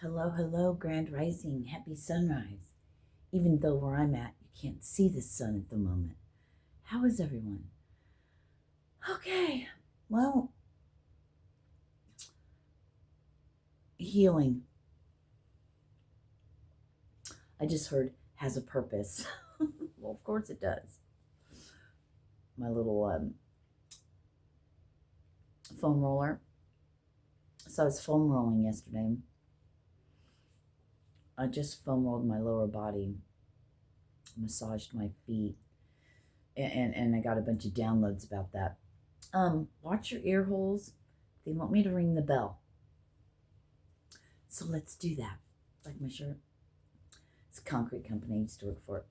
Hello, hello, Grand Rising. Happy sunrise. Even though where I'm at, you can't see the sun at the moment. How is everyone? Okay, well, healing. I just heard has a purpose. Well, of course it does. My little foam roller. So I was foam rolling yesterday. I just foam rolled my lower body, massaged my feet, and I got a bunch of downloads about that. Watch your ear holes. They want me to ring the bell. So let's do that. Like my shirt. It's a concrete company. I used to work for it.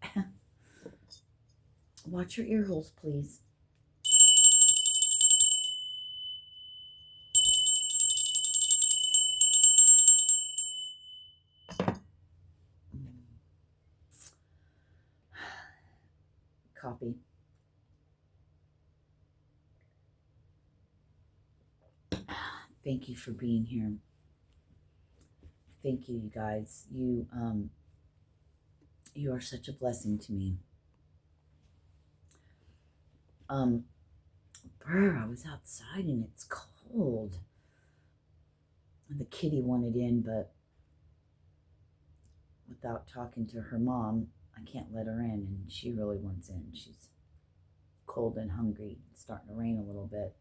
Watch your ear holes, please. Copy. Thank you for being here. Thank you, you guys. You are such a blessing to me. I was outside and it's cold. And the kitty wanted in, but without talking to her mom, I can't let her in, and she really wants in. She's cold and hungry. It's starting to rain a little bit.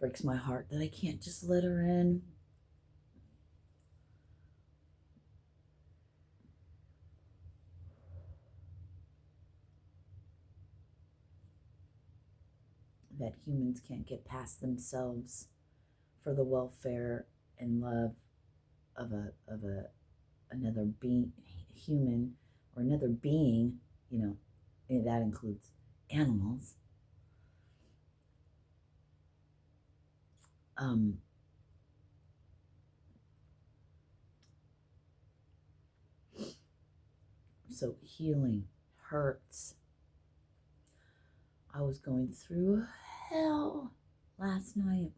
Breaks my heart that I can't just let her in. That humans can't get past themselves for the welfare and love of another being, human, or another being. And that includes animals. So healing hurts. I was going through hell last night.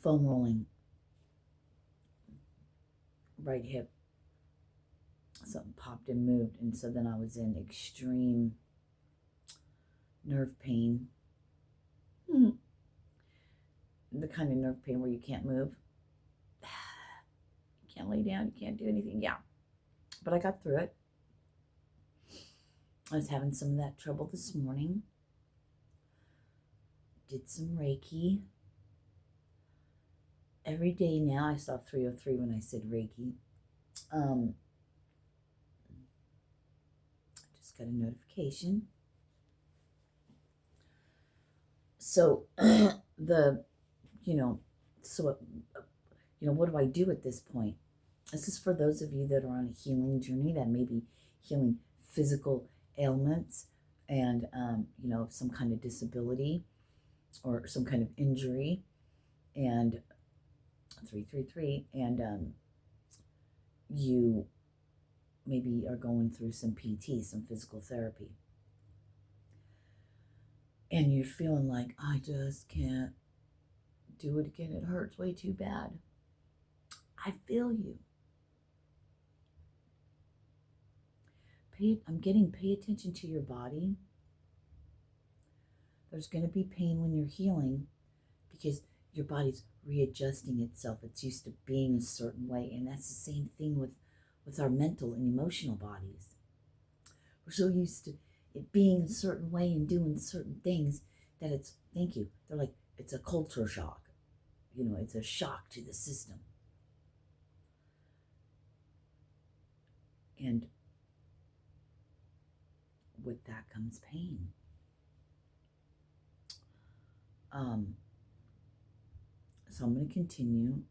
Foam rolling. Right hip. Something popped and moved. And so then I was in extreme nerve pain. The kind of nerve pain where you can't move. You can't lay down. You can't do anything. Yeah. But I got through it. I was having some of that trouble this morning. Did some Reiki. Every day now, I saw 303 when I said Reiki. I just got a notification. So what do I do at this point? This is for those of you that are on a healing journey, that may be healing physical ailments and, some kind of disability or some kind of injury, and 333, and you maybe are going through some PT, some physical therapy, and you're feeling like, I just can't do it again. It hurts way too bad. I feel you. Pay attention to your body. There's going to be pain when you're healing because your body's readjusting itself. It's used to being a certain way, and that's the same thing with our mental and emotional bodies. We're so used to it being a certain way and doing certain things that they're like, it's a culture shock. It's a shock to the system. And with that comes pain. So I'm going to continue.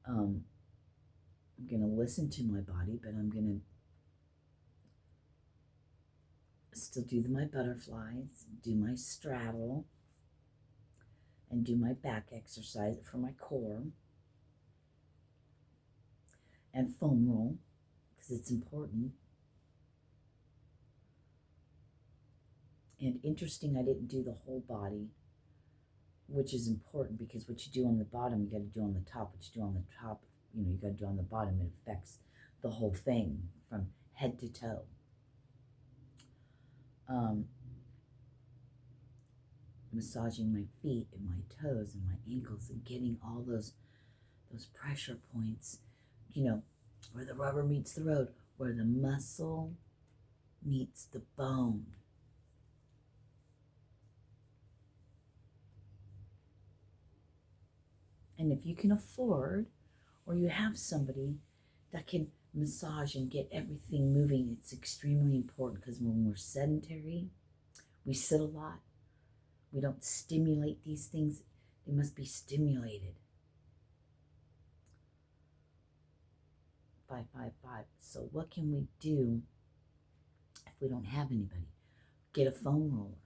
I'm going to listen to my body, but I'm going to still do my butterflies, do my straddle, and do my back exercise for my core, and foam roll, because it's important. And interesting, I didn't do the whole body, which is important because what you do on the bottom, you got to do on the top. What you do on the top, you got to do on the bottom. It affects the whole thing from head to toe. Massaging my feet and my toes and my ankles and getting all those pressure points, where the rubber meets the road, where the muscle meets the bone. And if you can afford, or you have somebody that can massage and get everything moving, it's extremely important, because when we're sedentary, we sit a lot. We don't stimulate these things. They must be stimulated. 555. So what can we do if we don't have anybody? Get a foam roller.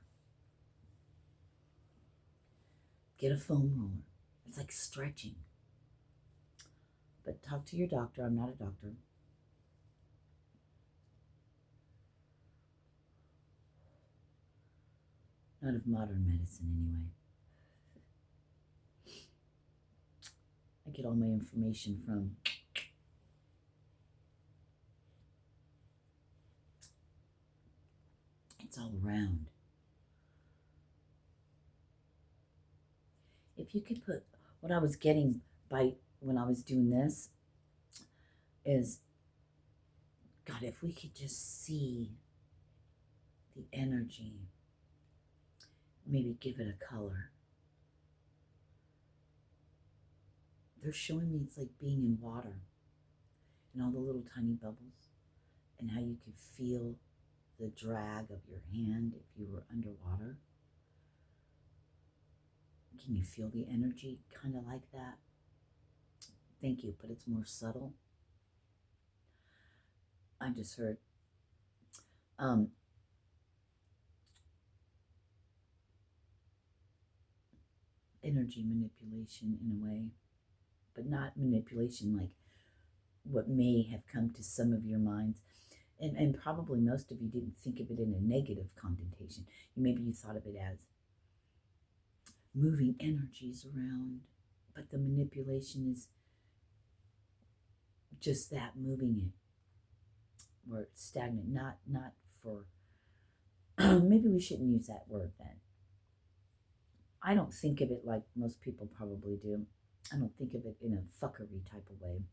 Get a foam roller. It's like stretching. But talk to your doctor. I'm not a doctor. Not of modern medicine, anyway. I get all my information from it's all around. If you could put what I was getting by when I was doing this is, God, if we could just see the energy, maybe give it a color. They're showing me it's like being in water and all the little tiny bubbles, and how you could feel the drag of your hand if you were underwater. Can you feel the energy kind of like that? Thank you, but it's more subtle. I just heard energy manipulation in a way, but not manipulation like what may have come to some of your minds. And probably most of you didn't think of it in a negative connotation. Maybe you thought of it as moving energies around, but the manipulation is just that, moving it where it's stagnant, not for maybe we shouldn't use that word then. I don't think of it like most people probably do. I don't think of it in a fuckery type of way.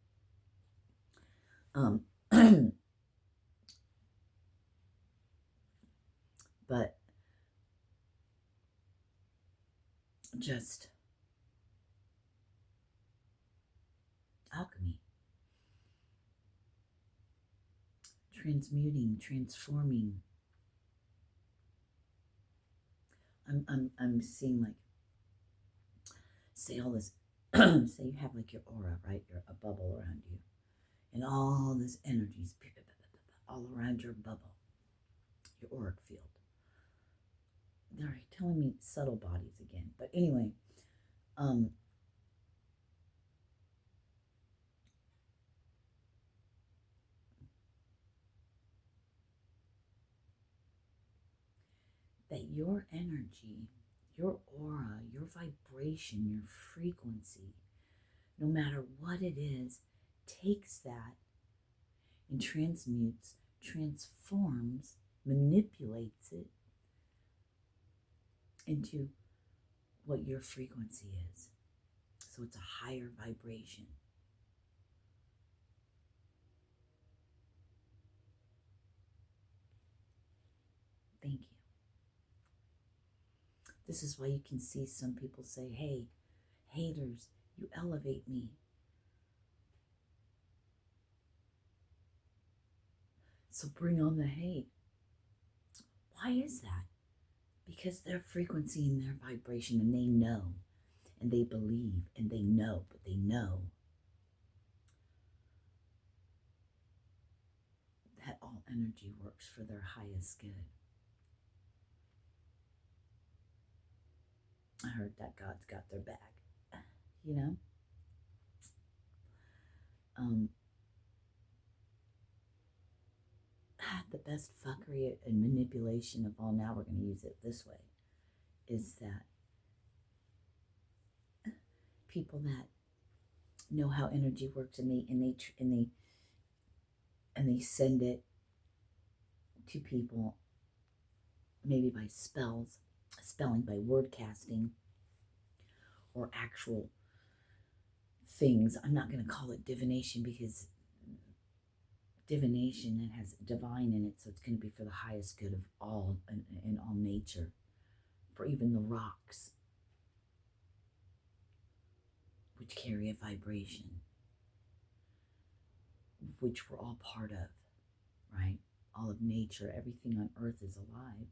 But just alchemy, transmuting, transforming. I'm seeing, like, say all this, say you have like your aura, right? You're a bubble around you, and all this energy is all around your bubble, your auric field. They're telling me subtle bodies again, but anyway, that your energy, your aura, your vibration, your frequency, no matter what it is, takes that and transmutes, transforms, manipulates it into what your frequency is. So it's a higher vibration. Thank you. This is why you can see some people say, hey, haters, you elevate me. So bring on the hate. Why is that? Because their frequency and their vibration, and they know, and they believe, and they know, but they know that all energy works for their highest good. I heard that God's got their back, you know? the best fuckery and manipulation of all, now we're going to use it this way, is that people that know how energy works, and they send it to people, maybe by spelling, by word casting, or actual things. I'm not going to call it divination, because divination, it has divine in it, so it's going to be for the highest good of all, in all nature, for even the rocks, which carry a vibration, which we're all part of, right? All of nature, everything on earth is alive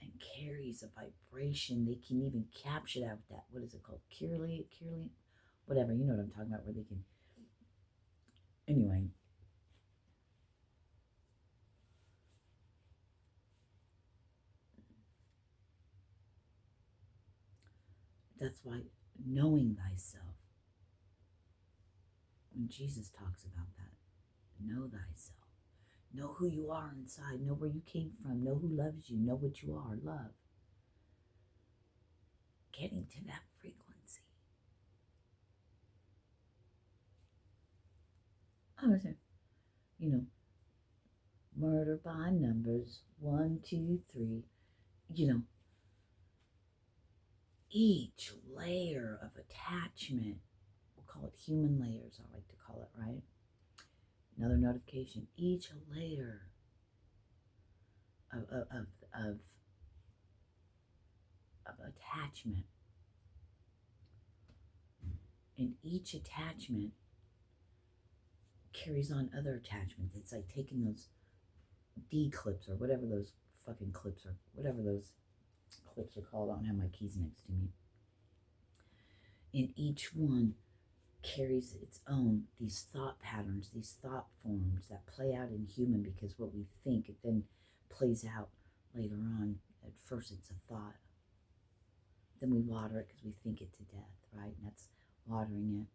and carries a vibration. They can even capture that with that, what is it called? Kirli, whatever, you know what I'm talking about, where they can, anyway. That's why knowing thyself, when Jesus talks about that, know thyself. Know who you are inside. Know where you came from. Know who loves you. Know what you are. Love. Getting to that frequency. I was saying, murder by numbers, 1, 2, 3, each layer of attachment, we'll call it human layers, I like to call it, right? Another notification, each layer of attachment, and each attachment carries on other attachments. It's like taking those D clips, or whatever those fucking clips are, whatever those clips are called. I don't have my keys next to me. And each one carries its own, these thought patterns, these thought forms that play out in human, because what we think, it then plays out later on. At first it's a thought, then we water it because we think it to death, right? And that's watering it.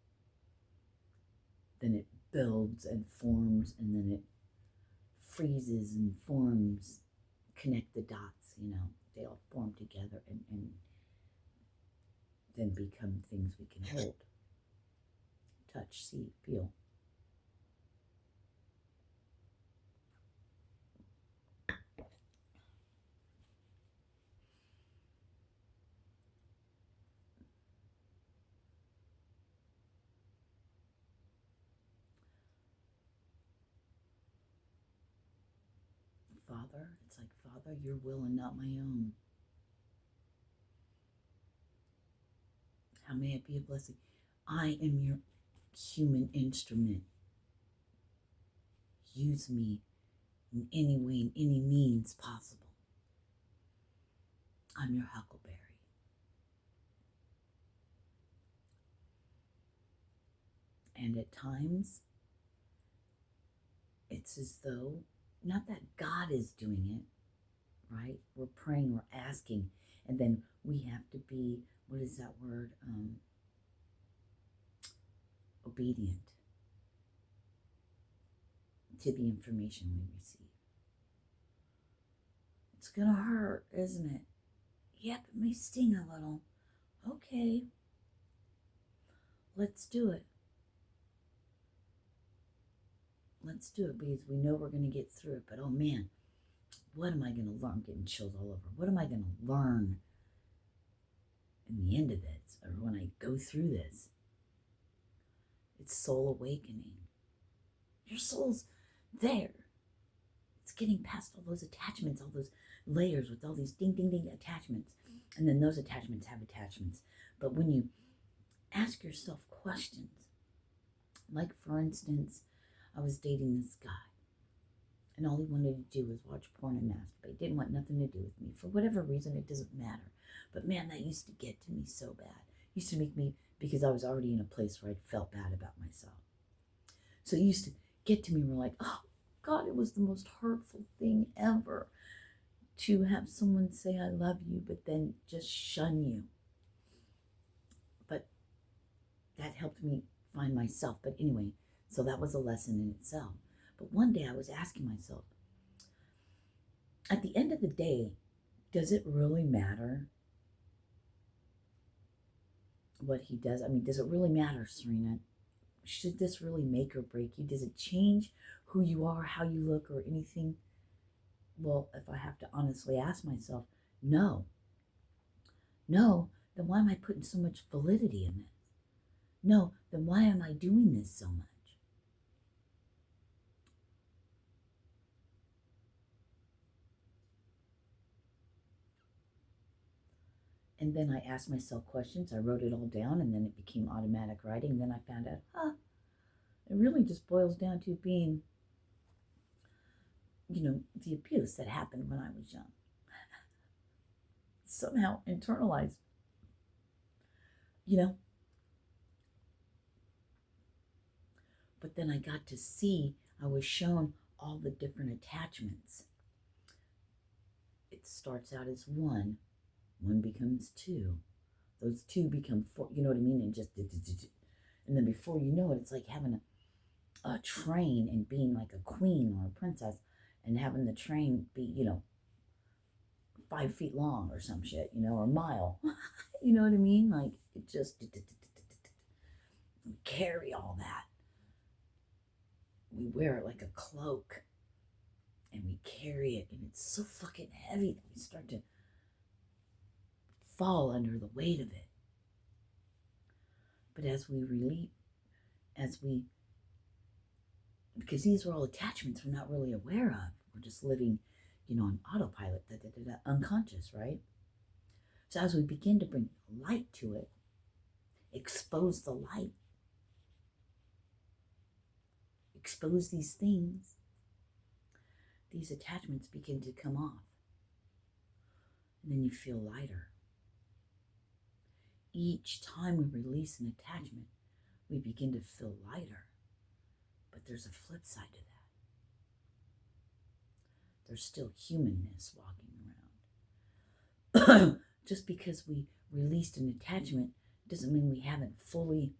Then it builds and forms, and then it freezes and forms, connect the dots, they all form together, and then become things we can hold, touch, see, feel. Father, it's like, Father, your will and not my own. How may it be a blessing? I am your human instrument. Use me in any way, in any means possible. I'm your huckleberry. And at times, it's as though, not that God is doing it, right? We're praying, we're asking, and then we have to be, what is that word? Obedient to the information we receive. It's gonna hurt, isn't it? Yep, it may sting a little. Okay, let's do it. Let's do it, because we know we're gonna get through it. But oh man, what am I gonna learn? I'm getting chills all over. What am I gonna learn in the end of this, or when I go through this? It's soul awakening. Your soul's there. It's getting past all those attachments, all those layers with all these ding, ding, ding attachments. And then those attachments have attachments. But when you ask yourself questions, like for instance, I was dating this guy, and all he wanted to do was watch porn and masturbate. Didn't want nothing to do with me. For whatever reason, it doesn't matter. But man, that used to get to me so bad. It used to make me, because I was already in a place where I felt bad about myself. So it used to get to me, we're like, oh God, it was the most hurtful thing ever to have someone say I love you, but then just shun you. But that helped me find myself. But anyway, so that was a lesson in itself. But one day I was asking myself, at the end of the day, does it really matter what he does? I mean, does it really matter, Serena? Should this really make or break you? Does it change who you are, how you look, or anything? Well, if I have to honestly ask myself, no. No, then why am I putting so much validity in this? No, then why am I doing this so much? And then I asked myself questions. I wrote it all down, and then it became automatic writing. Then I found out, it really just boils down to being, the abuse that happened when I was young. Somehow internalized, you know. But then I got to see, I was shown all the different attachments. It starts out as one becomes two, those two become four, you know what I mean? And then before you know it, it's like having a train and being like a queen or a princess and having the train be, 5 feet long or some shit, or a mile. You know what I mean? Like it just carry all that. We wear it like a cloak and we carry it, and it's so fucking heavy that we start to fall under the weight of it. But as we release, because these are all attachments we're not really aware of. We're just living, on autopilot, unconscious, right? So as we begin to bring light to it, expose the light, expose these things, these attachments begin to come off. And then you feel lighter. Each time we release an attachment, we begin to feel lighter. But there's a flip side to that. There's still humanness walking around. Just because we released an attachment doesn't mean we haven't fully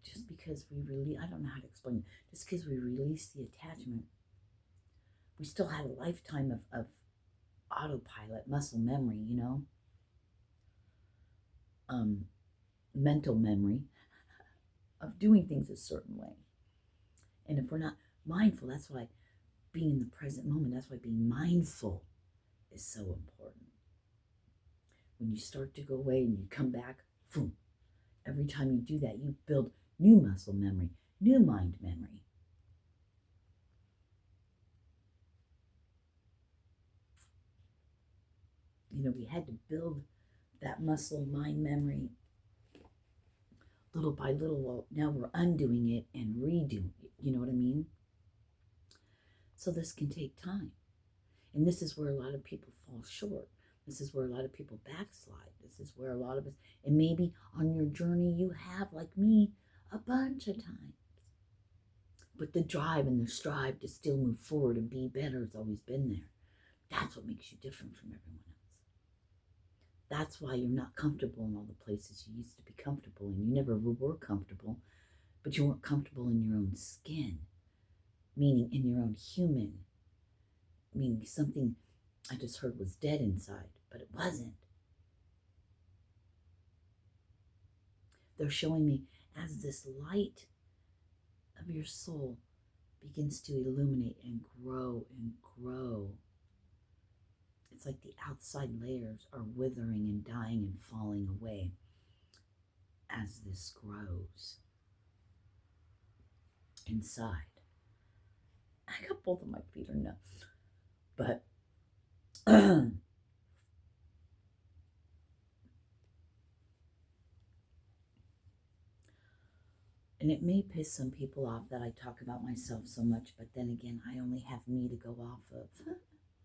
just because we release, I don't know how to explain it. Just because we release the attachment, we still had a lifetime of autopilot, muscle memory, mental memory of doing things a certain way. And if we're not mindful, that's why being in the present moment, that's why being mindful is so important. When you start to go away and you come back, boom, every time you do that, you build new muscle memory, new mind memory. We had to build that muscle mind memory little by little. Well, now we're undoing it and redoing it. You know what I mean? So this can take time. And this is where a lot of people fall short. This is where a lot of people backslide. This is where a lot of us, and maybe on your journey you have, like me, a bunch of times. But the drive and the strive to still move forward and be better has always been there. That's what makes you different from everyone else. That's why you're not comfortable in all the places you used to be comfortable in. You never were comfortable, but you weren't comfortable in your own skin, meaning in your own human, meaning something I just heard was dead inside, but it wasn't. They're showing me as this light of your soul begins to illuminate and grow and grow. It's like the outside layers are withering and dying and falling away as this grows inside. I got both of my feet are nuts, but and it may piss some people off that I talk about myself so much, but then again, I only have me to go off of,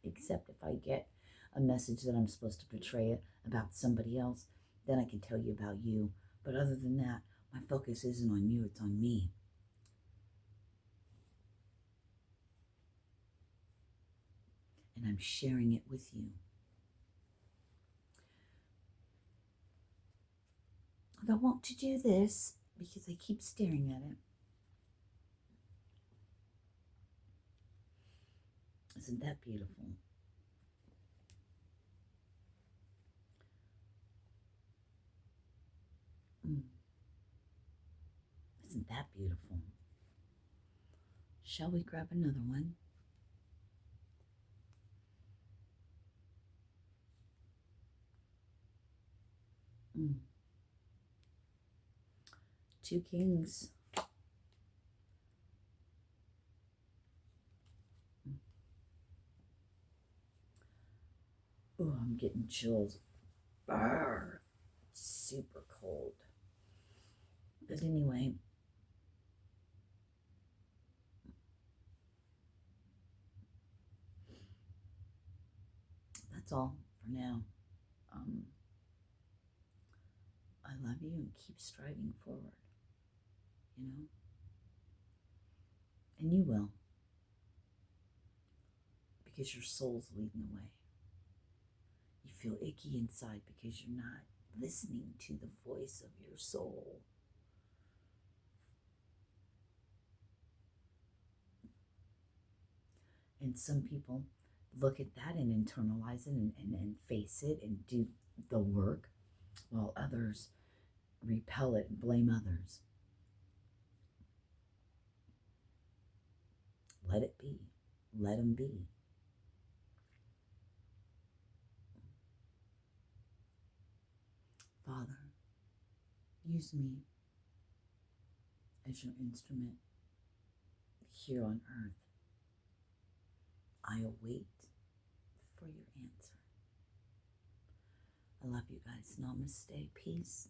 except if I get a message that I'm supposed to portray about somebody else, then I can tell you about you. But other than that, my focus isn't on you, it's on me. and I'm sharing it with you. I want to do this because I keep staring at it. Isn't that beautiful? Isn't that beautiful? Shall we grab another one? Two kings. Oh, I'm getting chills. Brr. Super cold. But anyway, that's all for now. I love you and keep striving forward, you know? And you will, because your soul's leading the way. You feel icky inside because you're not listening to the voice of your soul. And some people look at that and internalize it and face it and do the work, while others repel it and blame others. Let it be. Let them be. Father, use me as your instrument here on earth. I await for your answer. I love you guys. Namaste. Peace.